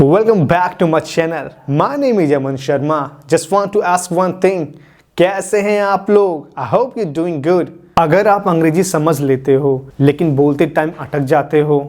Welcome back to my channel. My name is Aman Sharma. Just want to ask one thing. कैसे हैं आप लोग? I hope you're doing good. अगर आप अंग्रेजी समझ लेते हो लेकिन बोलते टाइम अटक जाते हो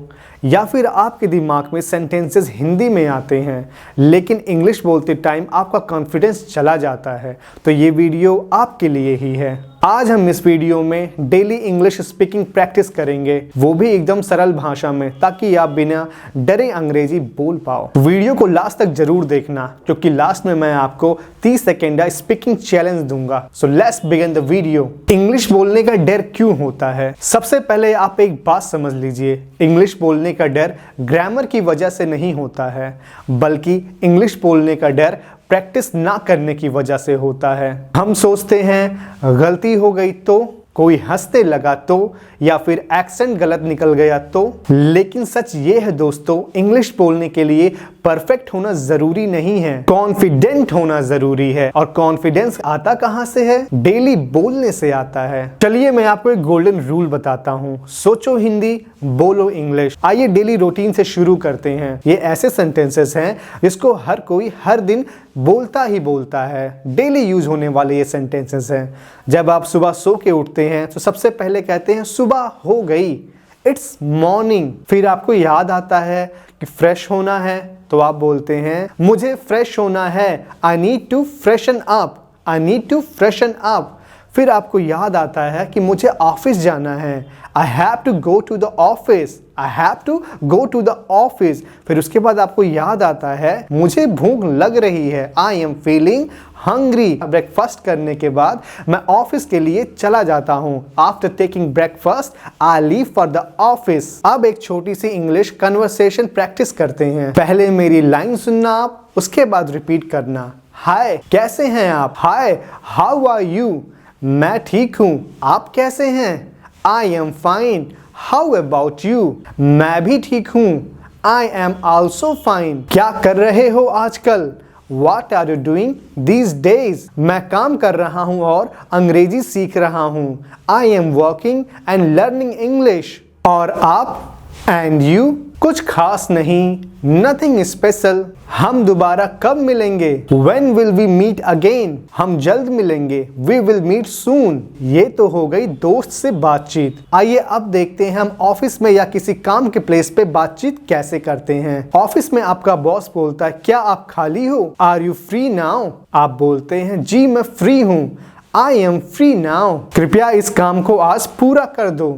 या फिर आपके दिमाग में सेंटेंसेस हिंदी में आते हैं लेकिन इंग्लिश बोलते टाइम आपका कॉन्फिडेंस चला जाता है तो ये वीडियो आपके लिए ही है। आज हम इस वीडियो में डेली इंग्लिश स्पीकिंग प्रैक्टिस करेंगे, वो भी एकदम सरल भाषा में, ताकि आप बिना डरे अंग्रेजी बोल पाओ। वीडियो को लास्ट तक जरूर देखना क्योंकि लास्ट में मैं आपको 30 सेकेंड का स्पीकिंग चैलेंज दूंगा। So let's begin the video. English बोलने का डर क्यों होता है? सबसे पहले आप एक बात समझ लीजिए, इंग्लिश बोलने का डर ग्रामर की वजह से नहीं होता है, बल्कि इंग्लिश बोलने का डर प्रैक्टिस ना करने की वजह से होता है। हम सोचते हैं गलती हो गई तो, कोई हंसने लगा तो, या फिर एक्सेंट गलत निकल गया तो, लेकिन सच ये है दोस्तों, इंग्लिश बोलने के लिए परफेक्ट होना जरूरी नहीं है, कॉन्फिडेंट होना जरूरी है। और कॉन्फिडेंस आता कहां से है? डेली बोलने से आता है। चलिए मैं आपको एक गोल्डन रूल बताता हूं, सोचो हिंदी, बोलो इंग्लिश। आइए डेली रूटीन से शुरू करते हैं। ये ऐसे सेंटेंसेस हैं जिसको हर कोई हर दिन बोलता ही बोलता है, डेली यूज होने वाले ये सेंटेंसेस हैं। जब आप सुबह सो के उठते हैं तो सबसे पहले कहते हैं सुबह हो गई, इट्स मॉर्निंग। फिर आपको याद आता है कि फ्रेश होना है तो आप बोलते हैं मुझे फ्रेश होना है, I need to freshen up, I need to freshen up. फिर आपको याद आता है कि मुझे ऑफिस जाना है, I have to go to the office, I have to go to the office. फिर उसके बाद आपको याद आता है मुझे भूख लग रही है, I am feeling hungry. Breakfast करने के बाद मैं ऑफिस के लिए चला जाता हूँ, after taking breakfast I leave for the office. अब एक छोटी सी इंग्लिश कन्वर्सेशन प्रैक्टिस करते हैं। पहले मेरी लाइन सुनना आप, उसके बाद रिपीट करना। हाय, कैसे हैं आप? हाय, हाउ आर यू? मैं ठीक हूँ, आप कैसे हैं? I am fine, how about you? मैं भी ठीक हूँ, आई एम ऑल्सो फाइन। क्या कर रहे हो आजकल? What are you doing these days? मैं काम कर रहा हूँ और अंग्रेजी सीख रहा हूँ, I am working and learning English। और आप? And you? कुछ खास नहीं, nothing special। हम दोबारा कब मिलेंगे? When will we meet again? हम जल्द मिलेंगे, we will meet soon। ये तो हो गई दोस्त से बातचीत। आइए अब देखते हैं हम ऑफिस में या किसी काम के प्लेस पे बातचीत कैसे करते हैं। ऑफिस में आपका बॉस बोलता है क्या आप खाली हो? Are you free now? आप बोलते हैं जी मैं फ्री हूँ, I am free now। कृपया इस काम को आज पूरा कर दो,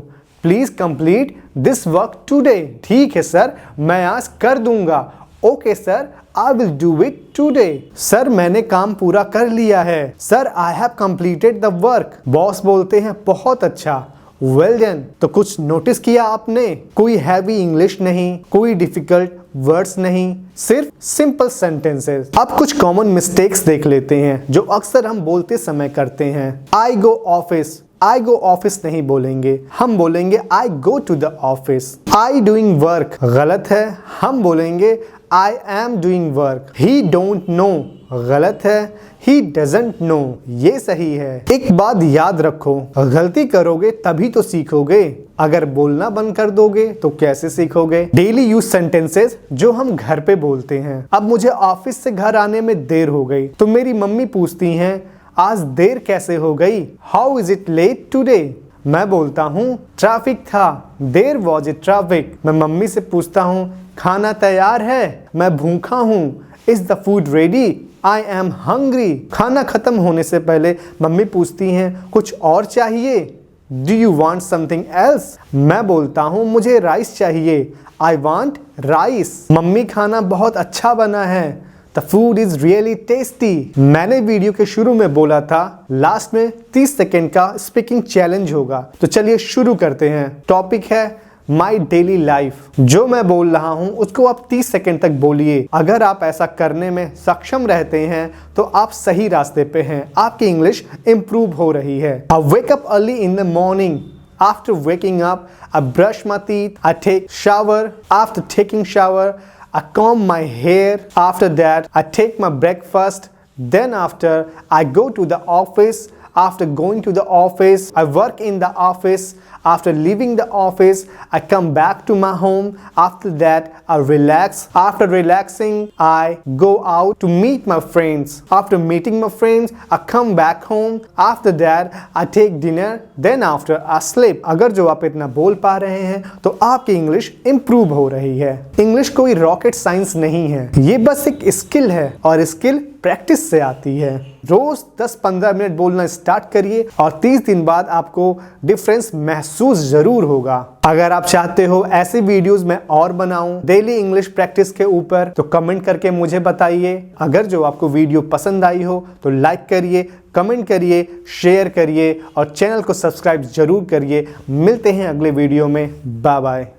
please complete this work today. ठीक है सर, मैं आज कर दूंगा। Okay sir, I will do it today. Sir मैंने काम पूरा कर लिया है, sir I have completed the work. Boss बोलते हैं बहुत अच्छा, वेल डन। तो कुछ नोटिस किया आपने? कोई हैवी इंग्लिश नहीं, कोई डिफिकल्ट वर्ड्स नहीं, सिर्फ सिंपल सेंटेंसेस। अब कुछ कॉमन मिस्टेक्स देख लेते हैं जो अक्सर हम बोलते समय करते हैं। आई गो ऑफिस, आई गो ऑफिस नहीं बोलेंगे, हम बोलेंगे I go to the office. I doing work गलत है, हम बोलेंगे I am doing work. He don't know गलत है, ही डजंट नो। ये सही है। एक बात याद रखो, गलती करोगे तभी तो सीखोगे, अगर बोलना बंद कर दोगे तो कैसे सीखोगे? डेली यूज सेंटेंसेस जो हम घर पे बोलते हैं। अब मुझे ऑफिस से घर आने में देर हो गई तो मेरी मम्मी पूछती हैं आज देर कैसे हो गई? How is it let today? मैं बोलता हूँ ट्रैफिक था, देर वॉज इट ट्रैफिक। मैं मम्मी से पूछता हूँ खाना तैयार है? मैं भूखा हूँ, is the food ready? I am hungry. खाना खत्म होने से पहले मम्मी पूछती हैं कुछ और चाहिए? Do you want something else? मैं बोलता हूँ मुझे राइस चाहिए, आई वॉन्ट राइस। मम्मी खाना बहुत अच्छा बना है, The food is really tasty। मैंने वीडियो के शुरू में बोला था लास्ट में 30 सेकेंड का स्पीकिंग चैलेंज होगा, तो चलिए शुरू करते हैं। टॉपिक है माई डेली लाइफ। जो मैं बोल रहा हूं उसको आप 30 सेकेंड तक बोलिए। अगर आप ऐसा करने में सक्षम रहते हैं तो आप सही रास्ते पे हैं, आपकी इंग्लिश इंप्रूव हो रही है। I wake up early in the morning। After waking up, I brush my teeth, I take shower, after taking shower, I comb my hair, after that I take my breakfast, then after I go to the office, after going to the office I work in the office, After leaving the office, I come back to my home. After that, I relax. After relaxing, I go out to meet my friends. After meeting my friends, I come back home. After that, I take dinner. Then after, I sleep. अगर जो आप इतना बोल पा रहे हैं तो आपकी इंग्लिश इंप्रूव हो रही है। इंग्लिश कोई रॉकेट साइंस नहीं है, ये बस एक स्किल है और स्किल प्रैक्टिस से आती है। रोज 10-15 मिनट बोलना स्टार्ट करिए और 30 दिन बाद आपको डिफरेंस महसूस जरूर होगा। अगर आप चाहते हो ऐसे वीडियोस मैं और बनाऊं डेली इंग्लिश प्रैक्टिस के ऊपर तो कमेंट करके मुझे बताइए। अगर जो आपको वीडियो पसंद आई हो तो लाइक करिए, कमेंट करिए, शेयर करिए और चैनल को सब्सक्राइब जरूर करिए। मिलते हैं अगले वीडियो में। Bye bye.